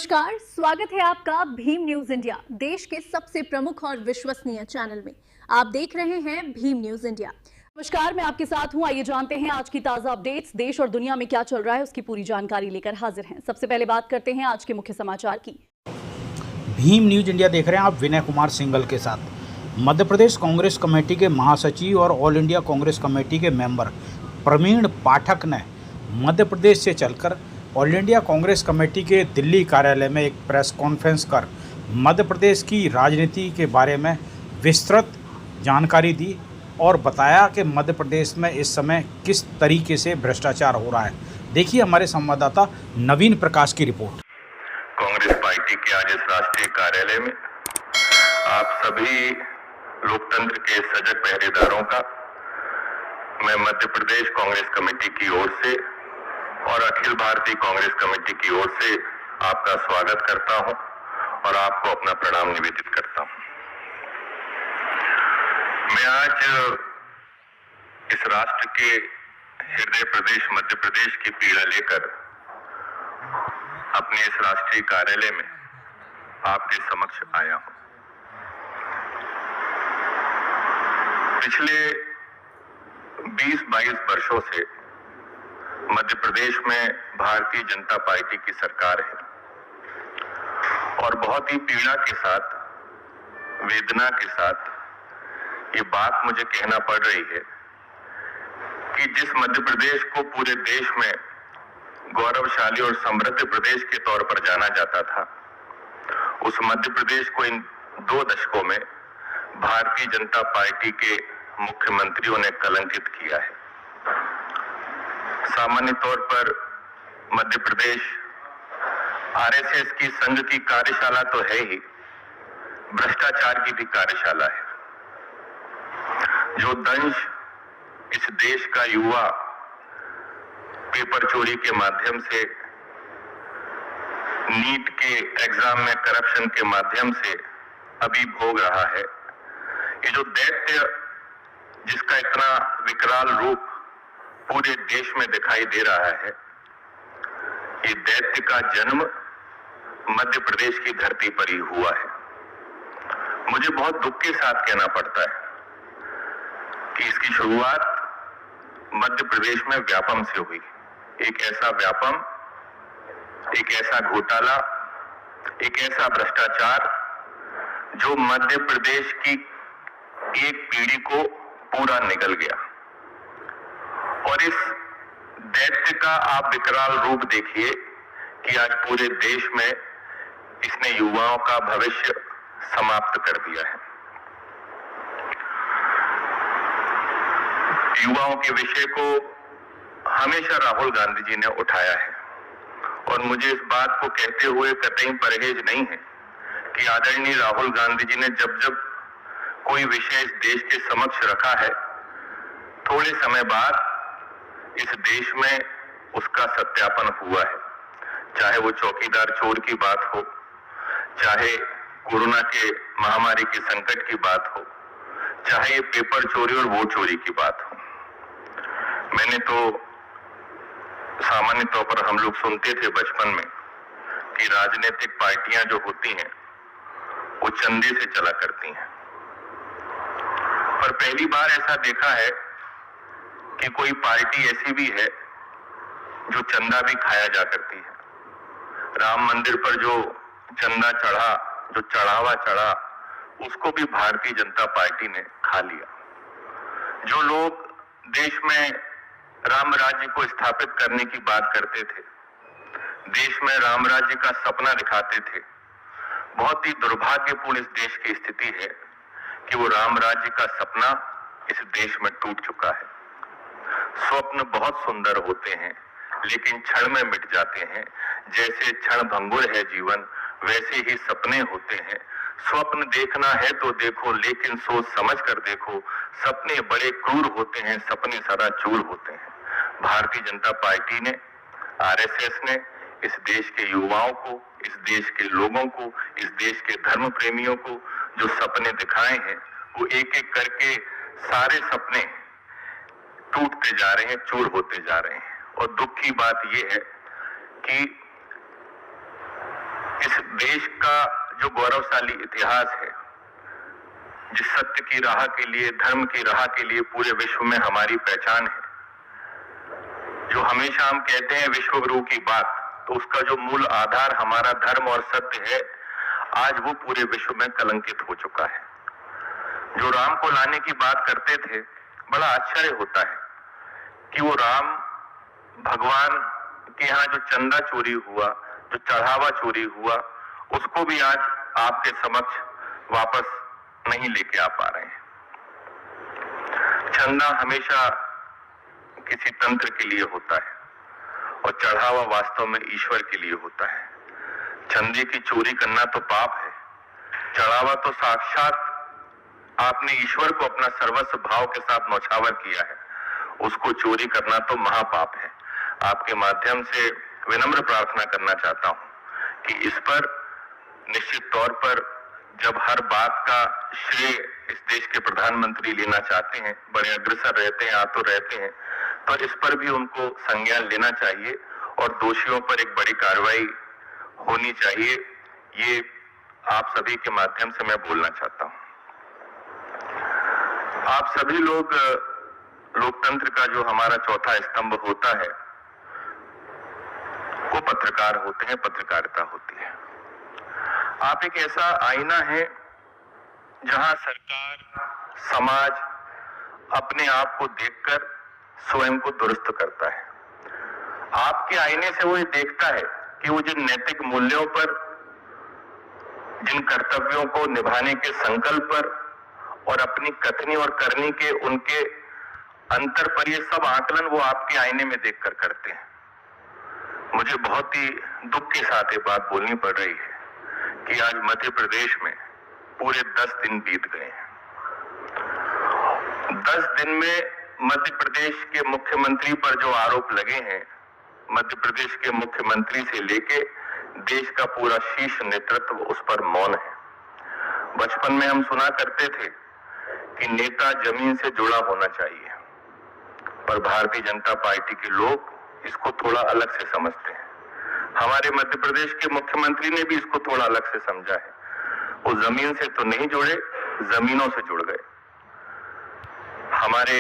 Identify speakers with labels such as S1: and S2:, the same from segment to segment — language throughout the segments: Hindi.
S1: नमस्कार, स्वागत है आपका भीम न्यूज इंडिया, देश के सबसे प्रमुख और विश्वसनीय चैनल में। आप देख रहे हैं भीम न्यूज इंडिया। नमस्कार, मैं आपके साथ हूं। आइए जानते हैं आज की ताजा अपडेट्स। देश और दुनिया में क्या चल रहा है उसकी पूरी जानकारी लेकर हाजिर हैं। सबसे पहले बात करते हैं आज के मुख्य समाचार की।
S2: भीम न्यूज इंडिया देख रहे हैं आप विनय कुमार सिंघल के साथ। मध्य प्रदेश कांग्रेस कमेटी के महासचिव और ऑल इंडिया कांग्रेस कमेटी के मेंबर प्रवीण पाठक ने मध्य प्रदेश से चलकर ऑल इंडिया कांग्रेस कमेटी के दिल्ली कार्यालय में एक प्रेस कॉन्फ्रेंस कर मध्य प्रदेश की राजनीति के बारे में विस्तृत जानकारी दी और बताया कि मध्य प्रदेश में इस समय किस तरीके से भ्रष्टाचार हो रहा है। देखिए हमारे संवाददाता नवीन प्रकाश की रिपोर्ट।
S3: कांग्रेस पार्टी के आज इस राष्ट्रीय कार्यालय में आप सभी लोकतंत्र के सजग पहरेदारों का मैं मध्य प्रदेश कांग्रेस कमेटी की ओर से और अखिल भारतीय कांग्रेस कमेटी की ओर से आपका स्वागत करता हूं और आपको अपना प्रणाम निवेदित करता हूं। मैं आज इस राष्ट्र के हृदय प्रदेश मध्य प्रदेश की पीड़ा लेकर अपने इस राष्ट्रीय कार्यालय में आपके समक्ष आया हूं। पिछले 20-22 वर्षों से मध्य प्रदेश में भारतीय जनता पार्टी की सरकार है और बहुत ही पीड़ा के साथ, वेदना के साथ ये बात मुझे कहना पड़ रही है कि जिस मध्य प्रदेश को पूरे देश में गौरवशाली और समृद्ध प्रदेश के तौर पर जाना जाता था, उस मध्य प्रदेश को इन 2 दशकों में भारतीय जनता पार्टी के मुख्यमंत्रियों ने कलंकित किया है। सामान्य तौर पर मध्य प्रदेश आरएसएस की संघ की कार्यशाला तो है ही, भ्रष्टाचार की भी कार्यशाला है। जो दंश इस देश का युवा पेपर चोरी के माध्यम से, नीट के एग्जाम में करप्शन के माध्यम से अभी भोग रहा है, ये जो दैत्य जिसका इतना विकराल रूप पूरे देश में दिखाई दे रहा है, ये दैत्य का जन्म मध्य प्रदेश की धरती पर ही हुआ है। मुझे बहुत दुख के साथ कहना पड़ता है कि इसकी शुरुआत मध्य प्रदेश में व्यापम से हुई। एक ऐसा व्यापम, एक ऐसा घोटाला, एक ऐसा भ्रष्टाचार जो मध्य प्रदेश की एक पीढ़ी को पूरा निगल गया। और इस दैत्य का आप विकराल रूप देखिए कि आज पूरे देश में इसने युवाओं का भविष्य समाप्त कर दिया है। युवाओं के विषय को हमेशा राहुल गांधी जी ने उठाया है और मुझे इस बात को कहते हुए कतई परहेज नहीं है कि आदरणीय राहुल गांधी जी ने जब जब कोई विषय इस देश के समक्ष रखा है, थोड़े समय बाद इस देश में उसका सत्यापन हुआ है। चाहे वो चौकीदार चोर की बात हो, चाहे कोरोना के महामारी के संकट की बात हो, चाहे ये पेपर चोरी और वोट चोरी की बात हो। मैंने तो सामान्य तौर पर हम लोग सुनते थे बचपन में कि राजनीतिक पार्टियां जो होती हैं वो चंदे से चला करती हैं, पर पहली बार ऐसा देखा है कि कोई पार्टी ऐसी भी है जो चंदा भी खाया जा करती है। राम मंदिर पर जो चंदा चढ़ा, जो चढ़ावा चढ़ा, उसको भी भारतीय जनता पार्टी ने खा लिया। जो लोग देश में राम राज्य को स्थापित करने की बात करते थे, देश में राम राज्य का सपना दिखाते थे, बहुत ही दुर्भाग्यपूर्ण इस देश की स्थिति है कि वो राम राज्य का सपना इस देश में टूट चुका है। स्वप्न बहुत सुंदर होते हैं लेकिन क्षण में मिट जाते हैं। जैसे क्षण भंगुर है जीवन, वैसे ही सपने होते हैं। स्वप्न देखना है तो देखो, लेकिन सोच समझ कर देखो। सपने बड़े क्रूर होते हैं, सपने सदा चूर होते हैं। भारतीय जनता पार्टी ने, आरएसएस ने इस देश के युवाओं को, इस देश के लोगों को, इस देश के धर्म प्रेमियों को जो सपने दिखाए हैं, वो एक एक करके सारे सपने टूटते जा रहे हैं, चूर होते जा रहे हैं। और दुख की बात यह है कि इस देश का जो गौरवशाली इतिहास है, जिस सत्य की राह के लिए, धर्म की राह के लिए पूरे विश्व में हमारी पहचान है, जो हमेशा हम कहते हैं विश्व गुरु की बात, तो उसका जो मूल आधार हमारा धर्म और सत्य है, आज वो पूरे विश्व में कलंकित हो चुका है। जो राम को लाने की बात करते थे, बड़ा आश्चर्य होता है कि वो राम भगवान के यहाँ जो चंदा चोरी हुआ, जो चढ़ावा चोरी हुआ, उसको भी आज आपके समक्ष वापस नहीं लेके आ पा रहे हैं। चंदा हमेशा किसी तंत्र के लिए होता है और चढ़ावा वास्तव में ईश्वर के लिए होता है। चंदे की चोरी करना तो पाप है, चढ़ावा तो साक्षात आपने ईश्वर को अपना सर्वस्व भाव के साथ न्यौछावर किया है, उसको चोरी करना तो महापाप है। आपके माध्यम से विनम्र प्रार्थना करना चाहता हूं कि इस पर निश्चित तौर पर जब हर बात का श्रेय इस देश के प्रधानमंत्री लेना चाहते हैं, बड़े अग्रसर रहते हैं, आतुर रहते हैं, तो इस पर भी उनको संज्ञान लेना चाहिए और दोषियों पर एक बड़ी कार्रवाई होनी चाहिए। ये आप सभी के माध्यम से मैं बोलना चाहता हूं। आप सभी लोग लोकतंत्र का जो हमारा चौथा स्तंभ होता है, वो पत्रकार होते हैं, पत्रकारिता होती है। आप एक ऐसा आईना है जहां सरकार, समाज अपने आप को देखकर स्वयं को दुरुस्त करता है। आपके आईने से वो ये देखता है कि वो जिन नैतिक मूल्यों पर, जिन कर्तव्यों को निभाने के संकल्प पर और अपनी कथनी और करनी के उनके अंतर पर, ये सब आकलन वो आपके आईने में देखकर करते हैं। मुझे बहुत ही दुख के साथ ये बात बोलनी पड़ रही है कि आज मध्य प्रदेश में पूरे 10 दिन बीत गए हैं। 10 दिन में मध्य प्रदेश के मुख्यमंत्री पर जो आरोप लगे हैं, मध्य प्रदेश के मुख्यमंत्री से लेके देश का पूरा शीर्ष नेतृत्व उस पर मौन है। बचपन में हम सुना करते थे कि नेता जमीन से जुड़ा होना चाहिए, पर भारतीय जनता पार्टी के लोग इसको थोड़ा अलग से समझते हैं। हमारे मध्य प्रदेश के मुख्यमंत्री ने भी इसको थोड़ा अलग से समझा है। वो जमीन से तो नहीं जुड़े, जमीनों से जुड़ गए। हमारे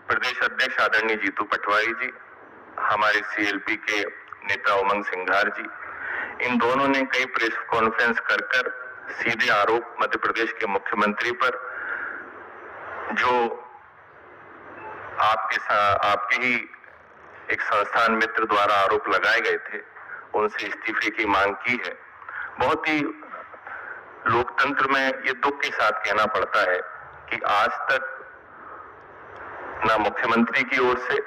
S3: प्रदेश अध्यक्ष आदरणीय जीतू पटवारी जी, हमारे सीएलपी के नेता उमंग सिंघार जी, इन दोनों ने कई प्रेस कॉन्फ्रेंस कर सीधे आरोप मध्य प्रदेश के मुख्यमंत्री पर, जो आपके ही एक संस्थान मित्र द्वारा आरोप लगाए गए थे, उनसे इस्तीफे की मांग की है। बहुत ही लोकतंत्र में ये दुख के साथ कहना पड़ता है कि आज तक ना मुख्यमंत्री की ओर से,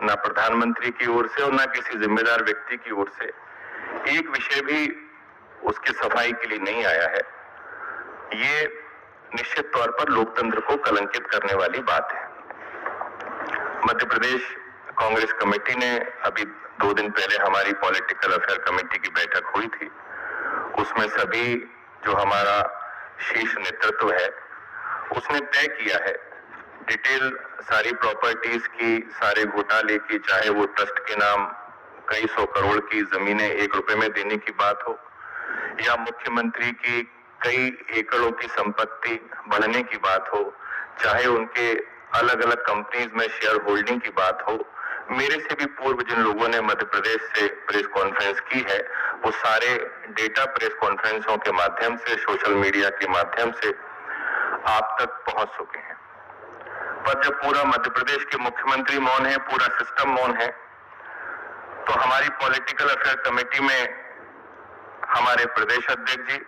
S3: ना प्रधानमंत्री की ओर से और ना किसी जिम्मेदार व्यक्ति की ओर से एक विषय भी उसकी सफाई के लिए नहीं आया है। ये निश्चित तौर पर लोकतंत्र को कलंकित करने वाली बात है। मध्य प्रदेश कांग्रेस कमेटी ने अभी 2 दिन पहले हमारी पॉलिटिकल अफेयर कमेटी की बैठक हुई थी। उसमें सभी जो हमारा शीर्ष नेतृत्व है, उसने तय किया है डिटेल सारी प्रॉपर्टीज की, सारे घोटाले की, चाहे वो ट्रस्ट के नाम कई 100 करोड़ की जमीनें 1 रुपए में देने की बात हो, या मुख्यमंत्री की कई एकड़ों की संपत्ति बढ़ने की बात हो, चाहे उनके अलग अलग कंपनीज में शेयर होल्डिंग की बात हो। मेरे से भी पूर्व जिन लोगों ने मध्य प्रदेश से प्रेस कॉन्फ्रेंस की है, वो सारे डेटा प्रेस कॉन्फ्रेंसों के माध्यम से, सोशल मीडिया के माध्यम से आप तक पहुंच चुके हैं। पर जब पूरा मध्य प्रदेश के मुख्यमंत्री मौन है, पूरा सिस्टम मौन है, तो हमारी पॉलिटिकल अफेयर कमेटी में हमारे प्रदेश अध्यक्ष जी,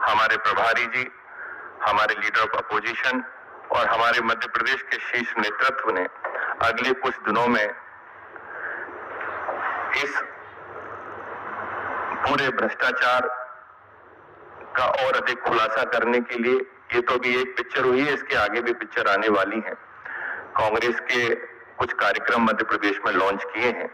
S3: हमारे प्रभारी जी, हमारे लीडर ऑफ अपोजिशन और हमारे मध्य प्रदेश के शीर्ष नेतृत्व ने अगले कुछ दिनों में इस पूरे भ्रष्टाचार का और अधिक खुलासा करने के लिए, ये तो भी एक पिक्चर हुई है, इसके आगे भी पिक्चर आने वाली है। कांग्रेस के कुछ कार्यक्रम मध्य प्रदेश में लॉन्च किए हैं।